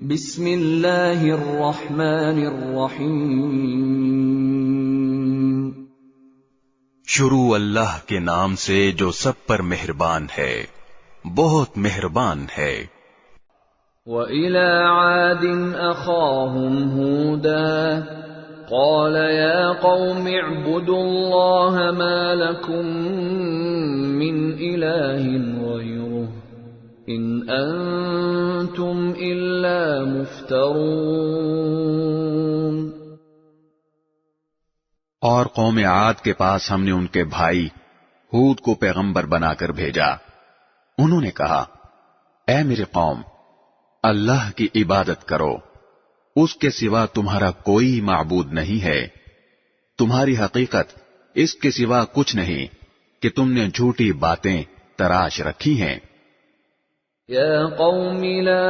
بسم اللہ الرحمن الرحیم۔ شروع اللہ کے نام سے جو سب پر مہربان ہے، بہت مہربان ہے۔ وَإِلَى عَادٍ أَخَاهُمْ هُودًا قَالَ يَا قَوْمِ اعْبُدُوا اللَّهَ مَا لَكُمْ مِنْ إِلَٰهٍ غَيْرُهُ إِنْ أَنْتُمْ إِلَّا مُفْتَرُونَ۔ اور قوم عاد کے پاس ہم نے ان کے بھائی ہود کو پیغمبر بنا کر بھیجا۔ انہوں نے کہا، اے میری قوم، اللہ کی عبادت کرو، اس کے سوا تمہارا کوئی معبود نہیں ہے، تمہاری حقیقت اس کے سوا کچھ نہیں کہ تم نے جھوٹی باتیں تراش رکھی ہیں۔ یا قوم لا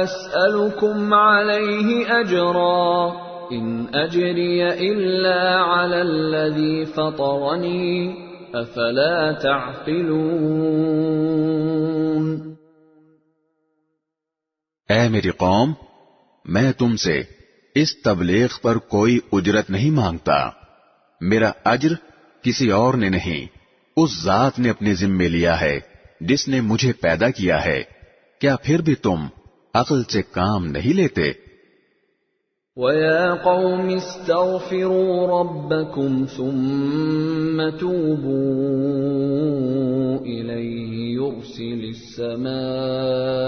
اسألکم علیہ اجرا ان اجری الا علی الذی فطرنی افلا تعقلون۔ اے میری قوم، میں تم سے اس تبلیغ پر کوئی اجرت نہیں مانگتا، میرا اجر کسی اور نے نہیں، اس ذات نے اپنے ذمے لیا ہے جس نے مجھے پیدا کیا ہے، کیا پھر بھی تم عقل سے کام نہیں لیتے؟ وَيَا قَوْمِ اسْتَغْفِرُوا رَبَّكُمْ ثُمَّ تُوبُوا إِلَيْهِ يُرْسِلِ السَّمَاءَ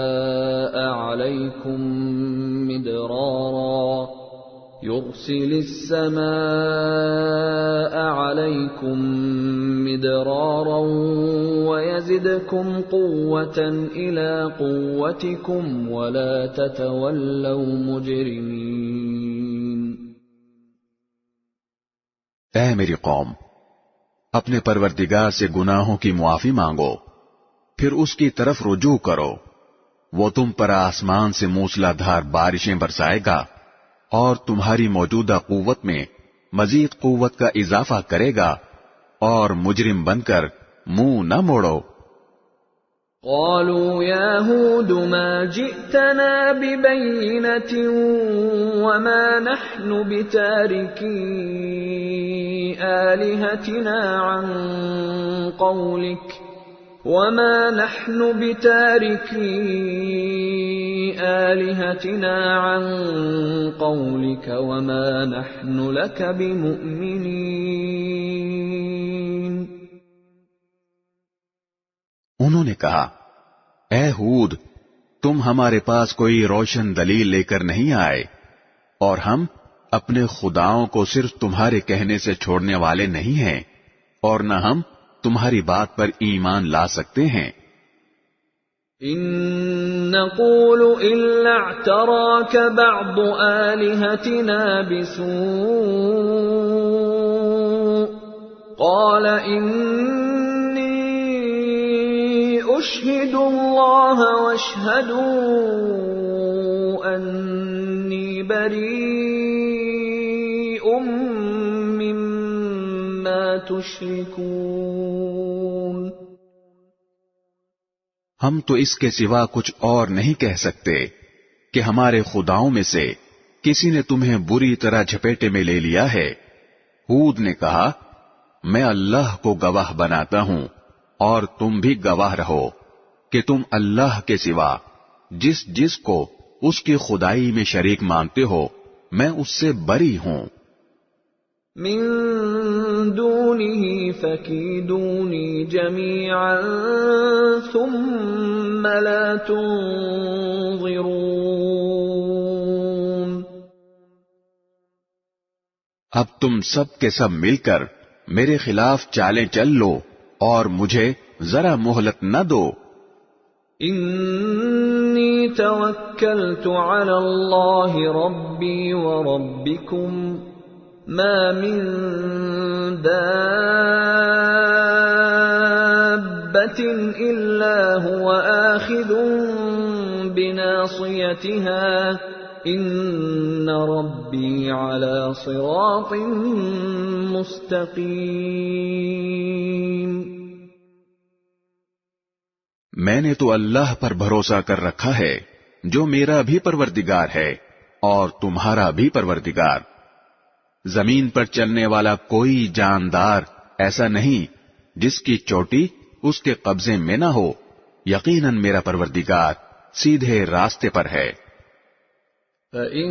عَلَيْكُمْ مِدْرَارًا وَيَزِدْكُمْ قُوَّةً إِلَى قُوَّتِكُمْ وَلَا تَتَوَلَّوْا مُجْرِمِينَ۔ اے میری قوم، اپنے پروردگار سے گناہوں کی معافی مانگو، پھر اس کی طرف رجوع کرو، وہ تم پر آسمان سے موسلا دھار بارشیں برسائے گا اور تمہاری موجودہ قوت میں مزید قوت کا اضافہ کرے گا، اور مجرم بن کر منہ نہ موڑو۔ قالوا يا هود ما جئتنا ببينة وما نحن بتاركي آلهتنا عن قولك وما نحن لك بمؤمنين۔ انہوں نے کہا، اے ہود، تم ہمارے پاس کوئی روشن دلیل لے کر نہیں آئے، اور ہم اپنے خداؤں کو صرف تمہارے کہنے سے چھوڑنے والے نہیں ہیں، اور نہ ہم تمہاری بات پر ایمان لا سکتے ہیں۔ إن نقول إلا اعتراك بعض آلهتنا بسوء قال إني أشهد الله واشهدوا أني بريء مما تشركون۔ ہم تو اس کے سوا کچھ اور نہیں کہہ سکتے کہ ہمارے خداؤں میں سے کسی نے تمہیں بری طرح جھپیٹے میں لے لیا ہے۔ ہود نے کہا، میں اللہ کو گواہ بناتا ہوں اور تم بھی گواہ رہو کہ تم اللہ کے سوا جس کو اس کی خدائی میں شریک مانتے ہو، میں اس سے بری ہوں۔ من دونه فكيدوني جميعا ثم لا تنظرون۔ اب تم سب کے سب مل کر میرے خلاف چالیں چل لو اور مجھے ذرا مہلت نہ دو۔ انی توکلت علی اللہ ربی وربکم ما من دابة إلا هو آخذ بناصيتها إن ربي على صراط مستقيم۔ میں نے تو اللہ پر بھروسہ کر رکھا ہے جو میرا بھی پروردگار ہے اور تمہارا بھی پروردگار. زمین پر چلنے والا کوئی جاندار ایسا نہیں جس کی چوٹی اس کے قبضے میں نہ ہو. یقیناً میرا پروردگار سیدھے راستے پر ہے. فَإِن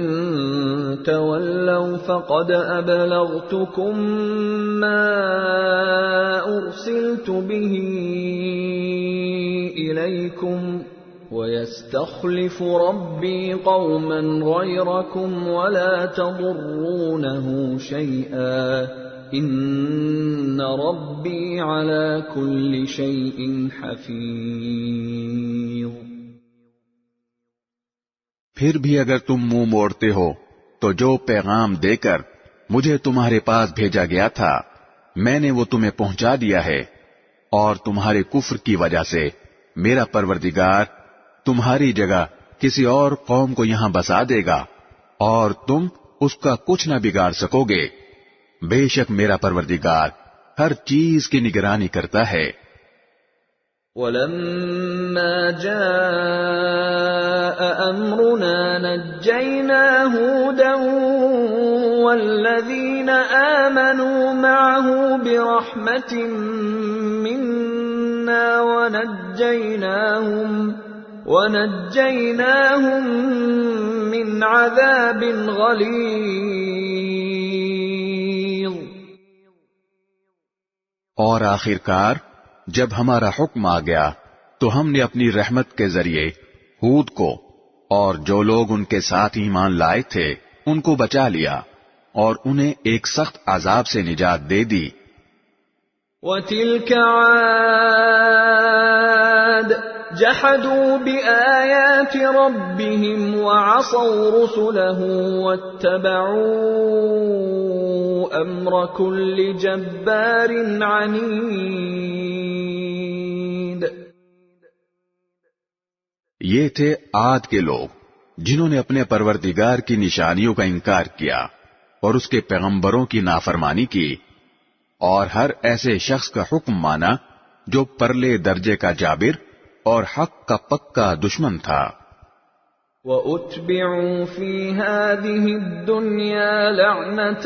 تَوَلَّوْا فَقَدْ أَبْلَغْتُكُم مَّا أُرْسِلْتُ بِهِ إِلَيْكُمْ وَيَسْتَخْلِفُ رَبِّي قَوْمًا غَيْرَكُمْ وَلَا تَضُرُّونَهُ شَيْئًا إِنَّ رَبِّي عَلَى كُلِّ شَيْءٍ حَفِيظٌ. پھر بھی اگر تم منہ موڑتے ہو تو جو پیغام دے کر مجھے تمہارے پاس بھیجا گیا تھا میں نے وہ تمہیں پہنچا دیا ہے، اور تمہارے کفر کی وجہ سے میرا پروردگار تمہاری جگہ کسی اور قوم کو یہاں بسا دے گا اور تم اس کا کچھ نہ بگاڑ سکو گے. بے شک میرا پروردگار ہر چیز کی نگرانی کرتا ہے. وَلَمَّا جَاءَ أَمْرُنَا نَجَّيْنَا هُودًا وَالَّذِينَ آمَنُوا مَعَهُ بِرَحْمَةٍ مِنَّا وَنَجَّيْنَاهُمْ مِنْ عَذَابٍ غَلِيظٍ. اور آخرکار جب ہمارا حکم آ گیا تو ہم نے اپنی رحمت کے ذریعے ہود کو اور جو لوگ ان کے ساتھ ایمان لائے تھے ان کو بچا لیا اور انہیں ایک سخت عذاب سے نجات دے دی. وَتِلْكَ عَادٌ جَحَدُوا بِآيَاتِ رَبِّهِمْ وَعَصَوْا رُسُلَهُ وَاتَّبَعُوا أَمْرَ كُلِّ جَبَّارٍ عَنِيدٍ. یہ تھے عاد کے لوگ جنہوں نے اپنے پروردگار کی نشانیوں کا انکار کیا اور اس کے پیغمبروں کی نافرمانی کی، اور ہر ایسے شخص کا حکم مانا جو پرلے درجے کا جابر اور حق کا پکا دشمن تھا. وَأُتْبِعُوا فِي هَذِهِ الدُّنْيَا لَعْنَةً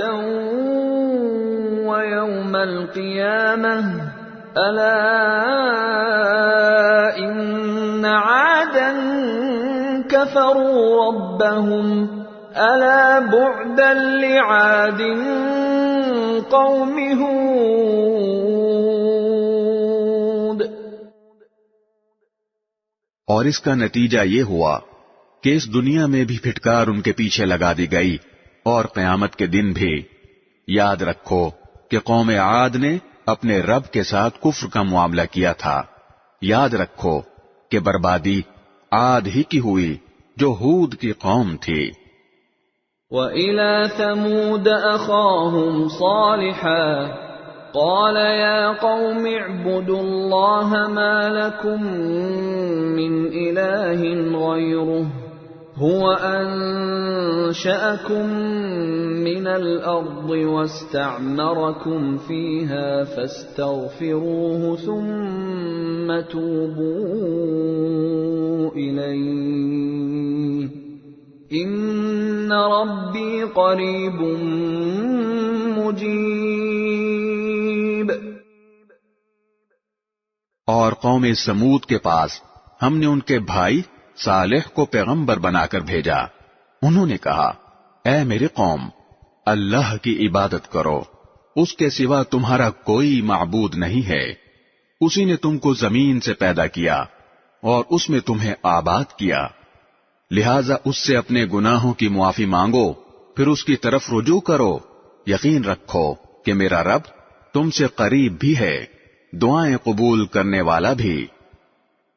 وَيَوْمَ الْقِيَامَةِ أَلَا إِنَّ عَادًا كَفَرُوا رَبَّهُمْ أَلَا بُعْدًا لِعَادٍ قَوْمِ هُودٍ. اور اس کا نتیجہ یہ ہوا کہ اس دنیا میں بھی پھٹکار ان کے پیچھے لگا دی گئی، اور قیامت کے دن بھی. یاد رکھو کہ قوم عاد نے اپنے رب کے ساتھ کفر کا معاملہ کیا تھا. یاد رکھو کہ بربادی عاد ہی کی ہوئی جو ہود کی قوم تھی. وَإِلَى ثَمُودَ أَخَاهُمْ صَالِحًا قَالَ يَا قَوْمِ اعْبُدُوا اللَّهَ مَا لَكُمْ مِنْ إِلَٰهٍ غَيْرُهُ هُوَ أَنشَأَكُم مِّنَ الْأَرْضِ وَاسْتَعْمَرَكُمْ فِيهَا فَاسْتَغْفِرُوهُ ثُمَّ تُوبُوا إِلَيْهِ إِنَّ رَبِّي قَرِيبٌ مُجِيبٌ. اور قوم سمود کے پاس ہم نے ان کے بھائی صالح کو پیغمبر بنا کر بھیجا. انہوں نے کہا، اے میری قوم، اللہ کی عبادت کرو، اس کے سوا تمہارا کوئی معبود نہیں ہے. اسی نے تم کو زمین سے پیدا کیا اور اس میں تمہیں آباد کیا، لہذا اس سے اپنے گناہوں کی معافی مانگو، پھر اس کی طرف رجوع کرو. یقین رکھو کہ میرا رب تم سے قریب بھی ہے، دعائیں قبول کرنے والا بھی.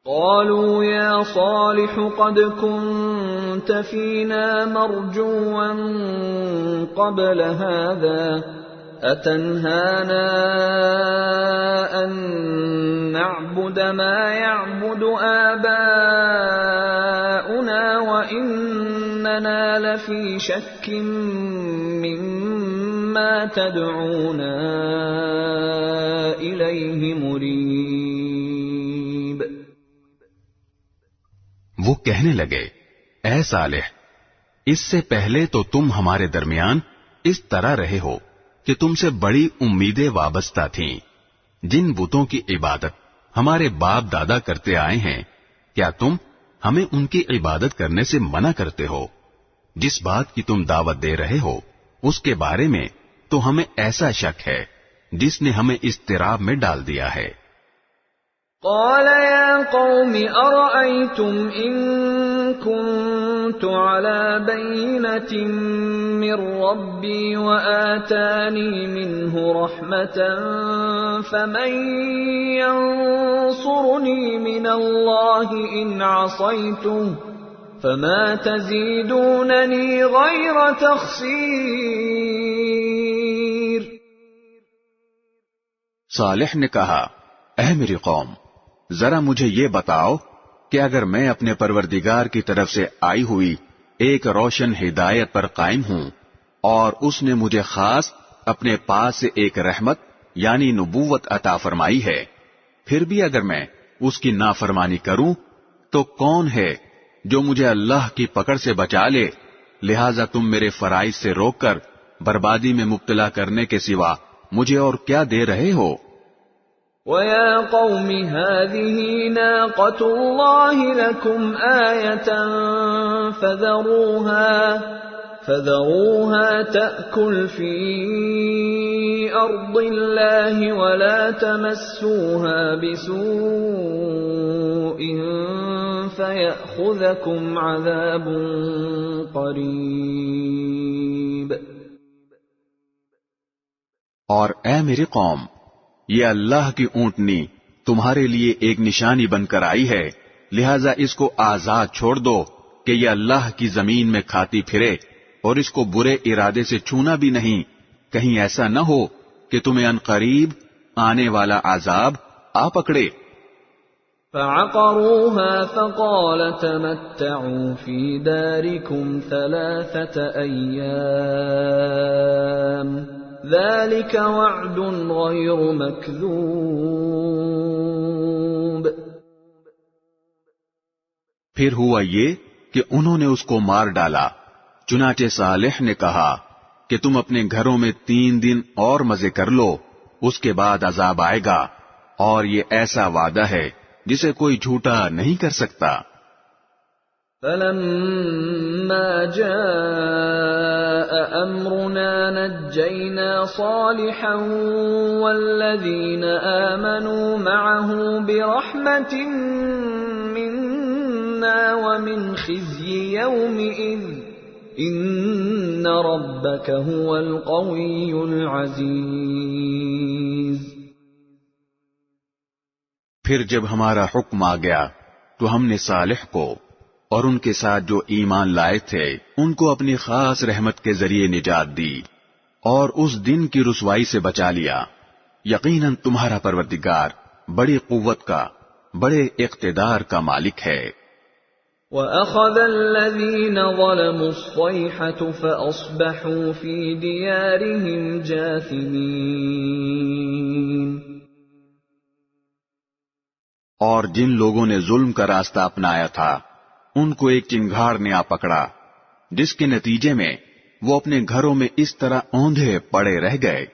قالوا يا صالح قد كنت فينا مرجوا قبل هذا أتنهانا أن نعبد ما يعبد آباؤنا وإننا لفي شك مما تدعونا إليه مريب. وہ کہنے لگے، اے صالح، اس سے پہلے تو تم ہمارے درمیان اس طرح رہے ہو کہ تم سے بڑی امیدیں وابستہ تھیں۔ جن بتوں کی عبادت ہمارے باپ دادا کرتے آئے ہیں، کیا تم ہمیں ان کی عبادت کرنے سے منع کرتے ہو؟ جس بات کی تم دعوت دے رہے ہو اس کے بارے میں تو ہمیں ایسا شک ہے جس نے ہمیں اضطراب میں ڈال دیا ہے۔ قال يا قوم أرأيتم إن كنت على بينة من ربي وآتاني منه رحمة فمن ينصرني من الله إن عصيته فما تزيدونني غير تخسير۔ صالح نے کہا، اے میری قوم، ذرا مجھے یہ بتاؤ کہ اگر میں اپنے پروردگار کی طرف سے آئی ہوئی ایک روشن ہدایت پر قائم ہوں اور اس نے مجھے خاص اپنے پاس سے ایک رحمت یعنی نبوت عطا فرمائی ہے، پھر بھی اگر میں اس کی نافرمانی کروں تو کون ہے جو مجھے اللہ کی پکڑ سے بچا لے؟ لہذا تم میرے فرائض سے روک کر بربادی میں مبتلا کرنے کے سوا مجھے اور کیا دے رہے ہو؟ وَيَا قَوْمِ هَٰذِهِ نَاقَةُ اللَّهِ لَكُمْ آيَةً فَذَرُوهَا تَأْكُلْ فِي أَرْضِ اللَّهِ وَلَا تَمَسُّوهَا بِسُوءٍ فَيَأْخُذَكُمْ عَذَابٌ قَرِيبٌ۔ اور اے میری قوم، یہ اللہ کی اونٹنی تمہارے لیے ایک نشانی بن کر آئی ہے، لہذا اس کو آزاد چھوڑ دو کہ یہ اللہ کی زمین میں کھاتی پھرے، اور اس کو برے ارادے سے چھونا بھی نہیں، کہیں ایسا نہ ہو کہ تمہیں عنقریب آنے والا عذاب آ پکڑے۔ فعقروها فقال تمتعوا في داركم 3 أيام ذلك وعد غير مكذوب۔ پھر ہوا یہ کہ انہوں نے اس کو مار ڈالا، چنانچہ صالح نے کہا کہ تم اپنے گھروں میں 3 دن اور مزے کر لو، اس کے بعد عذاب آئے گا، اور یہ ایسا وعدہ ہے جسے کوئی جھوٹا نہیں کر سکتا۔ فَلَمَّا جَاءَ أَمْرُنَا نَجَّيْنَا صَالِحًا وَالَّذِينَ آمَنُوا مَعَهُ بِرَحْمَةٍ مِنَّا وَمِنْ خِزْيِ يَوْمِئِذٍ إِنَّ رَبَّكَ هُوَ الْقَوِيُّ الْعَزِيزُ۔ پھر جب ہمارا حکم آ گیا تو ہم نے صالح کو اور ان کے ساتھ جو ایمان لائے تھے ان کو اپنی خاص رحمت کے ذریعے نجات دی اور اس دن کی رسوائی سے بچا لیا۔ یقیناً تمہارا پروردگار بڑی قوت کا، بڑے اقتدار کا مالک ہے۔ وَأَخَذَ الَّذِينَ ظَلَمُوا الصَّيْحَةُ فَأَصْبَحُوا فِي دِيَارِهِمْ جَاثِمِينَ۔ اور جن لوگوں نے ظلم کا راستہ اپنایا تھا ان کو ایک چنگھاڑ نے آ پکڑا، جس کے نتیجے میں وہ اپنے گھروں میں اس طرح اوندھے پڑے رہ گئے۔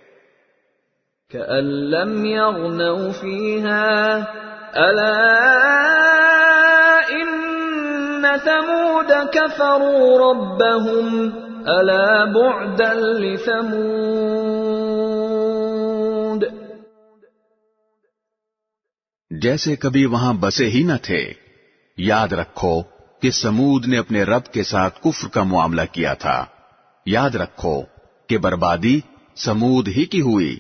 كَأَن لَّمْ يَغْنَوْا فِيهَا أَلَا إِنَّ ثَمُودَ كَفَرُوا رَبَّهُمْ أَلَا بُعْدًا لِّثَمُودَ۔ جیسے کبھی وہاں بسے ہی نہ تھے، یاد رکھو کہ سمود نے اپنے رب کے ساتھ کفر کا معاملہ کیا تھا، یاد رکھو کہ بربادی سمود ہی کی ہوئی۔